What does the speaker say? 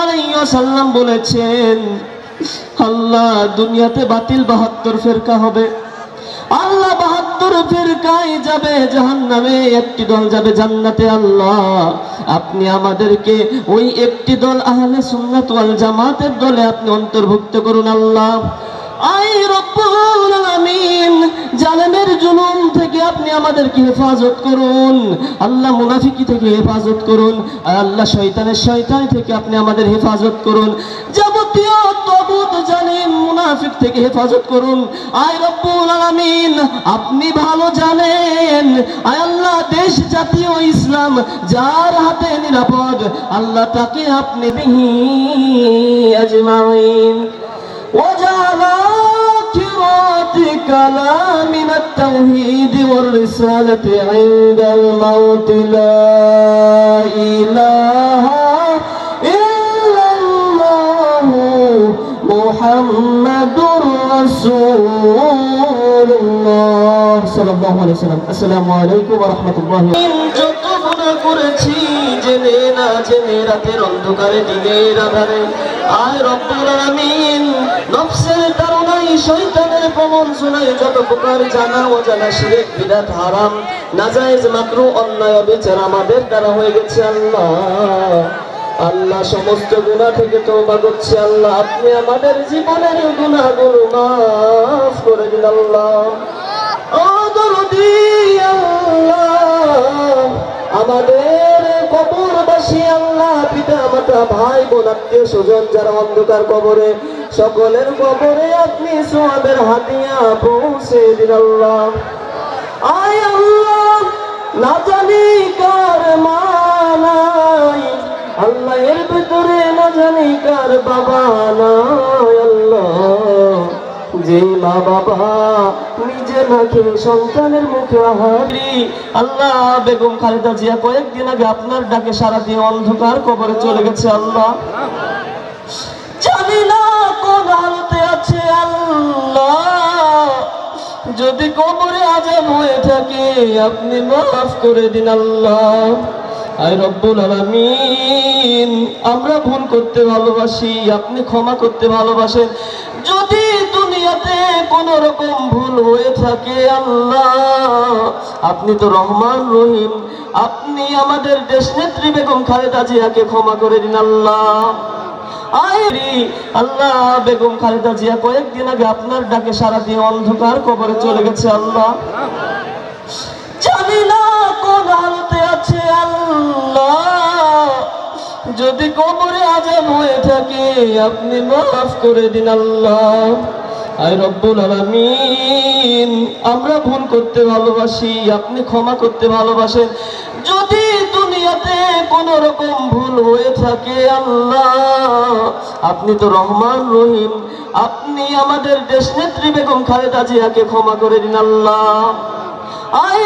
আলাইহি ওয়াসাল্লাম বলেছেন, আল্লাহ দুনিয়াতে বাতিল 72 ফিরকা হবে, আল্লাহ 72 ফিরকায় যাবে জাহান্নামে, একটি দল যাবে জান্নাতে। আল্লাহ আপনি আমাদেরকে ওই একটি দল আহলে সুন্নাত ওয়াল জামাতের দলে আপনি অন্তর্ভুক্ত করুন। আল্লাহ আই রব্বুল আলামিন, জালেমের জুলুম থেকে আপনি আমাদেরকে হেফাজত করুন। আল্লাহ মুনাফিকি থেকে হেফাজত করুন। আল্লাহ শয়তানি থেকে আপনি আমাদের হেফাজত করুন। যাবতীয় তাগুত জালিম মুনাফিক থেকে হেফাজত করুন। আই রব্বুল আলামিন, আপনি ভালো জানেন আয় আল্লাহ দেশ জাতীয় ইসলাম যার হাতে নিরাপদ, আল্লাহ তাকে আপনি বিহি আজমাইন وجعل آخرات كلامنا التوحيد والرسالة عند الموت لا إله إلا الله محمد رسول الله صلى الله عليه وسلم السلام عليكم ورحمة الله যত গুনাহ করেছি জেনে না জেনে রাতের অন্ধকারে দিনের আধারে, আয় রব্বুল আলামিন নফসের তাড়নায় শয়তানের প্রবঞ্চনায় যত প্রকার জানা অজানা শিরক বিদআত হারাম নাজায়েজ মাকরু অন্যায় অবিচার আমাদের দ্বারা হয়ে গেছে, আল্লাহ সমস্ত গুনাহ থেকে তওবা করছি। আল্লাহ আপনি আমাদের জীবনের গুনাহগুলো মাফ করে দিন। আল্লাহ ও দরদি আল্লাহ, আমাদের কবরবাসী আল্লাহ, পিতা মাতা ভাই বোন আত্মীয় স্বজন যারা অন্ধকার কবরে, সকলের কবরে আপনি সওয়াবের হাদিয়া পৌঁছে দিন। আল্লাহ আয় আল্লাহ, না জানি কার মা নাই, আল্লাহ এর ভিতরে না জানি কার বাবা নাই। আল্লাহ যে মা বাবা নিজে না খেয়ে সন্তানের মুখে আহারি, আল্লাহ বেগম খালেদা জিয়া কয়েকদিন আগে আপনার ডাকে সারা দিয়ে অন্ধকার কবরে চলে গেছে। আল্লাহ জানি না কোন হালতে আছে, আল্লাহ যদি কবরে আযাব হয়ে থাকে আপনি মাফ করে দিন। আল্লাহ আয় রব্বুল আলামিন, আমরা ভুল করতে ভালোবাসি, আপনি ক্ষমা করতে ভালোবাসেন। যদি দুনিয়াতে কোন রকম ভুল হয়ে থাকে আল্লাহ আপনি তো রহমান রহিম, আপনি আমাদের দেশনেত্রী বেগম খালেদা জিয়াকে ক্ষমা করে দিন। আল্লাহ আল্লাহ বেগম খালেদা জিয়া কয়েকদিন আগে আপনার ডাকে সারা দিয়ে অন্ধকার কবরে চলে গেছে। আল্লাহ জানি না কোন হালতে আছে, আল্লাহ যদি কবরে আযাব হয়ে থাকে আপনি মাফ করে দিন। আল্লাহ আয় রব্বুল আলামিন, আমরা ভুল করতে ভালোবাসি, আপনি ক্ষমা করতে ভালোবাসেন। যদি দুনিয়াতে কোন রকম ভুল হয়ে থাকে আল্লাহ আপনি তো রহমান রহিম, আপনি আমাদের দেশনেত্রী বেগম খালেদা জিয়াকে ক্ষমা করে দিন। আল্লাহ আয়